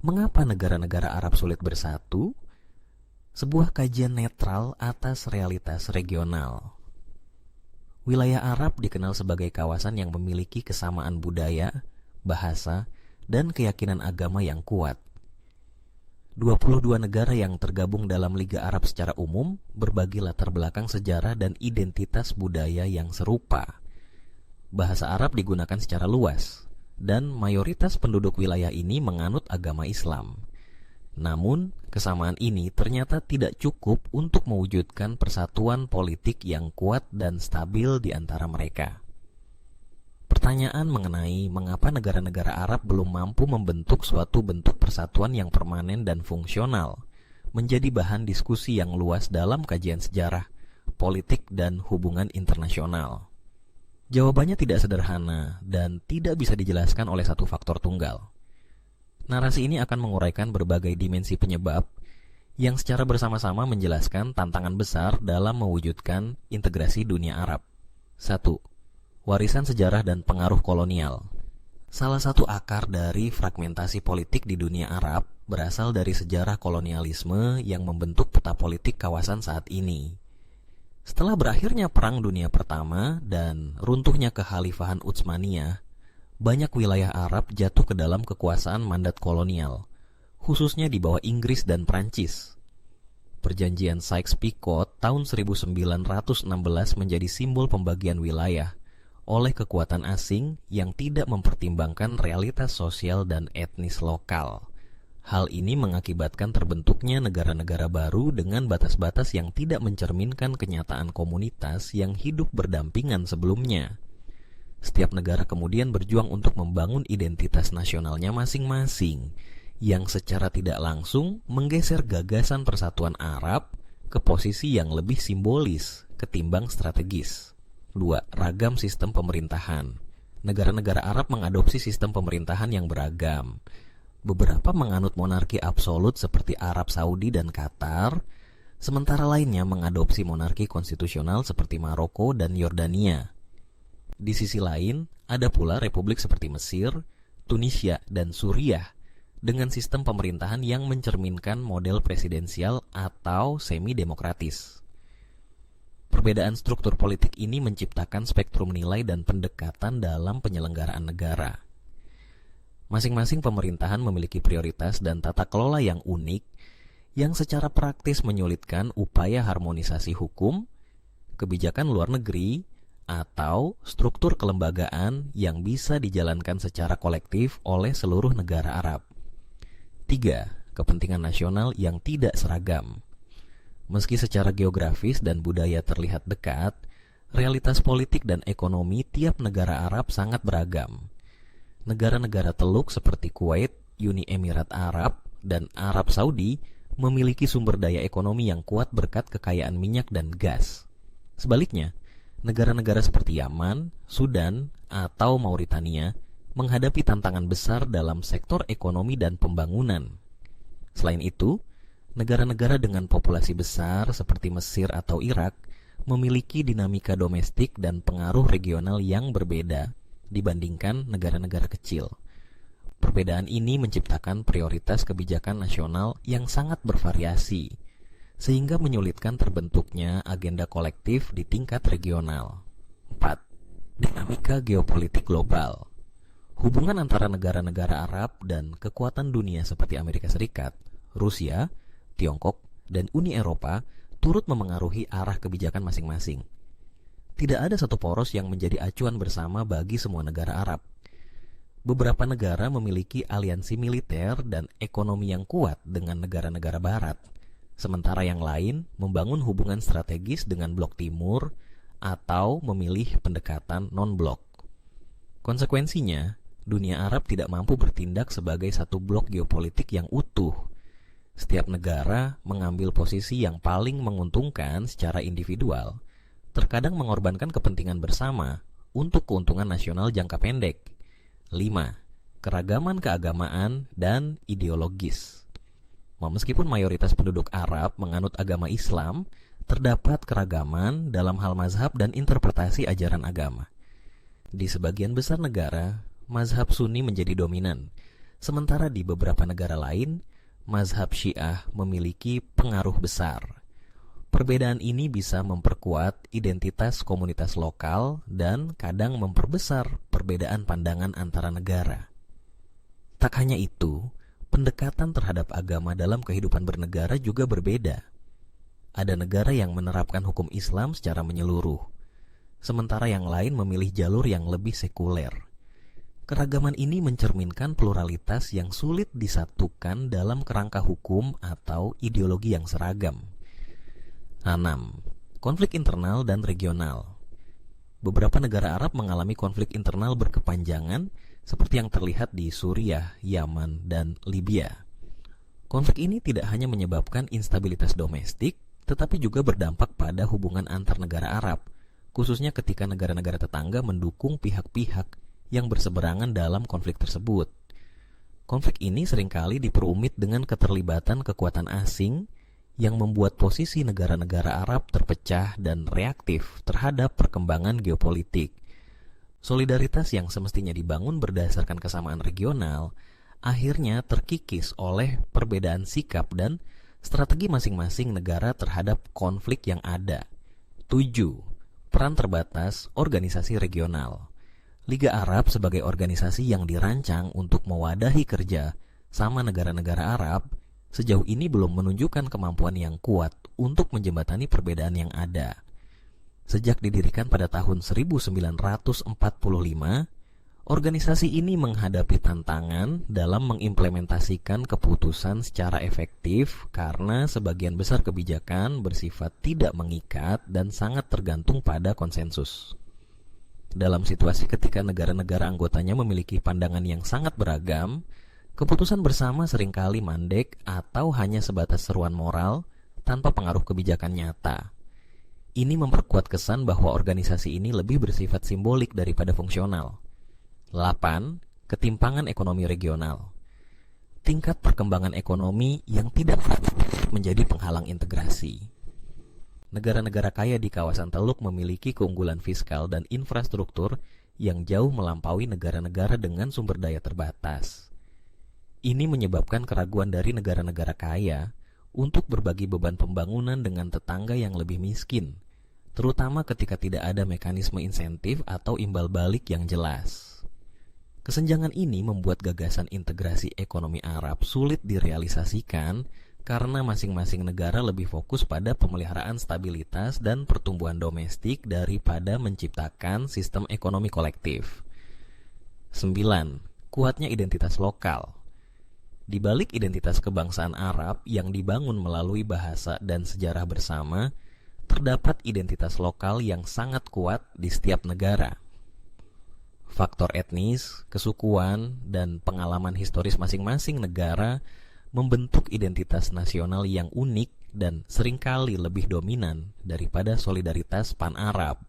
Mengapa negara-negara Arab sulit bersatu? Sebuah kajian netral atas realitas regional. Wilayah Arab dikenal sebagai kawasan yang memiliki kesamaan budaya, bahasa, dan keyakinan agama yang kuat. 22 negara yang tergabung dalam Liga Arab secara umum berbagi latar belakang sejarah dan identitas budaya yang serupa. Bahasa Arab digunakan secara luas, dan mayoritas penduduk wilayah ini menganut agama Islam. Namun, kesamaan ini ternyata tidak cukup untuk mewujudkan persatuan politik yang kuat dan stabil di antara mereka. Pertanyaan mengenai mengapa negara-negara Arab belum mampu membentuk suatu bentuk persatuan yang permanen dan fungsional menjadi bahan diskusi yang luas dalam kajian sejarah, politik, dan hubungan internasional. Jawabannya tidak sederhana dan tidak bisa dijelaskan oleh satu faktor tunggal. Narasi ini akan menguraikan berbagai dimensi penyebab yang secara bersama-sama menjelaskan tantangan besar dalam mewujudkan integrasi dunia Arab. 1. Warisan sejarah dan pengaruh kolonial. Salah satu akar dari fragmentasi politik di dunia Arab berasal dari sejarah kolonialisme yang membentuk peta politik kawasan saat ini. Setelah berakhirnya Perang Dunia Pertama dan runtuhnya kekhalifahan Utsmaniyah, banyak wilayah Arab jatuh ke dalam kekuasaan mandat kolonial, khususnya di bawah Inggris dan Prancis. Perjanjian Sykes-Picot tahun 1916 menjadi simbol pembagian wilayah oleh kekuatan asing yang tidak mempertimbangkan realitas sosial dan etnis lokal. Hal ini mengakibatkan terbentuknya negara-negara baru dengan batas-batas yang tidak mencerminkan kenyataan komunitas yang hidup berdampingan sebelumnya. Setiap negara kemudian berjuang untuk membangun identitas nasionalnya masing-masing, yang secara tidak langsung menggeser gagasan persatuan Arab ke posisi yang lebih simbolis ketimbang strategis. 2. Ragam sistem pemerintahan. Negara-negara Arab mengadopsi sistem pemerintahan yang beragam. Beberapa menganut monarki absolut seperti Arab Saudi dan Qatar, sementara lainnya mengadopsi monarki konstitusional seperti Maroko dan Yordania. Di sisi lain, ada pula republik seperti Mesir, Tunisia, dan Suriah dengan sistem pemerintahan yang mencerminkan model presidensial atau semi-demokratis. Perbedaan struktur politik ini menciptakan spektrum nilai dan pendekatan dalam penyelenggaraan negara. Masing-masing pemerintahan memiliki prioritas dan tata kelola yang unik yang secara praktis menyulitkan upaya harmonisasi hukum, kebijakan luar negeri, atau struktur kelembagaan yang bisa dijalankan secara kolektif oleh seluruh negara Arab. 3. Kepentingan nasional yang tidak seragam. Meski secara geografis dan budaya terlihat dekat, realitas politik dan ekonomi tiap negara Arab sangat beragam. Negara-negara teluk seperti Kuwait, Uni Emirat Arab, dan Arab Saudi memiliki sumber daya ekonomi yang kuat berkat kekayaan minyak dan gas. Sebaliknya, negara-negara seperti Yaman, Sudan, atau Mauritania menghadapi tantangan besar dalam sektor ekonomi dan pembangunan. Selain itu, negara-negara dengan populasi besar seperti Mesir atau Irak memiliki dinamika domestik dan pengaruh regional yang berbeda dibandingkan negara-negara kecil. Perbedaan ini menciptakan prioritas kebijakan nasional yang sangat bervariasi, sehingga menyulitkan terbentuknya agenda kolektif di tingkat regional. 4. Dinamika geopolitik global. Hubungan antara negara-negara Arab dan kekuatan dunia seperti Amerika Serikat, Rusia, Tiongkok, dan Uni Eropa turut memengaruhi arah kebijakan masing-masing. Tidak ada satu poros yang menjadi acuan bersama bagi semua negara Arab. Beberapa negara memiliki aliansi militer dan ekonomi yang kuat dengan negara-negara Barat, sementara yang lain membangun hubungan strategis dengan blok Timur atau memilih pendekatan non-blok. Konsekuensinya, dunia Arab tidak mampu bertindak sebagai satu blok geopolitik yang utuh. Setiap negara mengambil posisi yang paling menguntungkan secara individual, terkadang mengorbankan kepentingan bersama untuk keuntungan nasional jangka pendek. 5. Keragaman keagamaan dan ideologis. Meskipun mayoritas penduduk Arab menganut agama Islam, terdapat keragaman dalam hal mazhab dan interpretasi ajaran agama. Di sebagian besar negara, mazhab Sunni menjadi dominan, Sementara di beberapa negara lain, mazhab Syiah memiliki pengaruh besar. Perbedaan ini bisa memperkuat identitas komunitas lokal dan kadang memperbesar perbedaan pandangan antara negara. Tak hanya itu, pendekatan terhadap agama dalam kehidupan bernegara juga berbeda. Ada negara yang menerapkan hukum Islam secara menyeluruh, sementara yang lain memilih jalur yang lebih sekuler. Keragaman ini mencerminkan pluralitas yang sulit disatukan dalam kerangka hukum atau ideologi yang seragam. 6. Konflik internal dan regional. Beberapa negara Arab mengalami konflik internal berkepanjangan seperti yang terlihat di Suriah, Yaman, dan Libya. Konflik ini tidak hanya menyebabkan instabilitas domestik, tetapi juga berdampak pada hubungan antar negara Arab, khususnya ketika negara-negara tetangga mendukung pihak-pihak yang berseberangan dalam konflik tersebut. Konflik ini seringkali diperumit dengan keterlibatan kekuatan asing yang membuat posisi negara-negara Arab terpecah dan reaktif terhadap perkembangan geopolitik. Solidaritas yang semestinya dibangun berdasarkan kesamaan regional akhirnya terkikis oleh perbedaan sikap dan strategi masing-masing negara terhadap konflik yang ada. 7. Peran terbatas organisasi regional. Liga Arab sebagai organisasi yang dirancang untuk mewadahi kerja sama negara-negara Arab sejauh ini belum menunjukkan kemampuan yang kuat untuk menjembatani perbedaan yang ada. Sejak didirikan pada tahun 1945, organisasi ini menghadapi tantangan dalam mengimplementasikan keputusan secara efektif karena sebagian besar kebijakan bersifat tidak mengikat dan sangat tergantung pada konsensus. Dalam situasi ketika negara-negara anggotanya memiliki pandangan yang sangat beragam, keputusan bersama seringkali mandek atau hanya sebatas seruan moral tanpa pengaruh kebijakan nyata. Ini memperkuat kesan bahwa organisasi ini lebih bersifat simbolik daripada fungsional. 8. Ketimpangan ekonomi regional. Tingkat perkembangan ekonomi yang tidak menjadi penghalang integrasi. Negara-negara kaya di kawasan Teluk memiliki keunggulan fiskal dan infrastruktur yang jauh melampaui negara-negara dengan sumber daya terbatas. Ini menyebabkan keraguan dari negara-negara kaya untuk berbagi beban pembangunan dengan tetangga yang lebih miskin, terutama ketika tidak ada mekanisme insentif atau imbal balik yang jelas. Kesenjangan ini membuat gagasan integrasi ekonomi Arab sulit direalisasikan karena masing-masing negara lebih fokus pada pemeliharaan stabilitas dan pertumbuhan domestik daripada menciptakan sistem ekonomi kolektif. 9. Kuatnya identitas lokal. Di balik identitas kebangsaan Arab yang dibangun melalui bahasa dan sejarah bersama, terdapat identitas lokal yang sangat kuat di setiap negara. Faktor etnis, kesukuan, dan pengalaman historis masing-masing negara membentuk identitas nasional yang unik dan seringkali lebih dominan daripada solidaritas pan-Arab.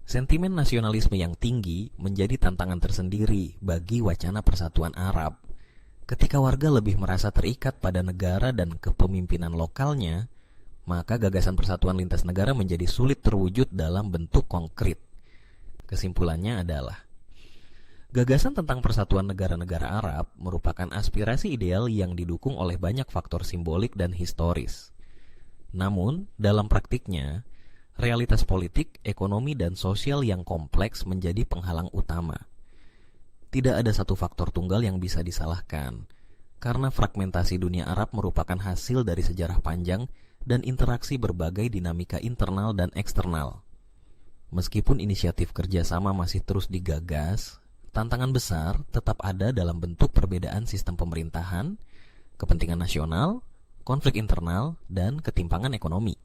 Sentimen nasionalisme yang tinggi menjadi tantangan tersendiri bagi wacana persatuan Arab. Ketika warga lebih merasa terikat pada negara dan kepemimpinan lokalnya, maka gagasan persatuan lintas negara menjadi sulit terwujud dalam bentuk konkret. Kesimpulannya adalah, gagasan tentang persatuan negara-negara Arab merupakan aspirasi ideal yang didukung oleh banyak faktor simbolik dan historis. Namun, dalam praktiknya, realitas politik, ekonomi, dan sosial yang kompleks menjadi penghalang utama. Tidak ada satu faktor tunggal yang bisa disalahkan, karena fragmentasi dunia Arab merupakan hasil dari sejarah panjang dan interaksi berbagai dinamika internal dan eksternal. Meskipun inisiatif kerjasama masih terus digagas, tantangan besar tetap ada dalam bentuk perbedaan sistem pemerintahan, kepentingan nasional, konflik internal, dan ketimpangan ekonomi.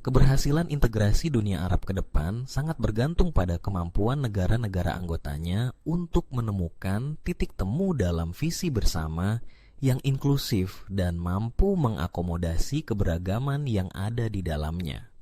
Keberhasilan integrasi dunia Arab ke depan sangat bergantung pada kemampuan negara-negara anggotanya untuk menemukan titik temu dalam visi bersama yang inklusif dan mampu mengakomodasi keberagaman yang ada di dalamnya.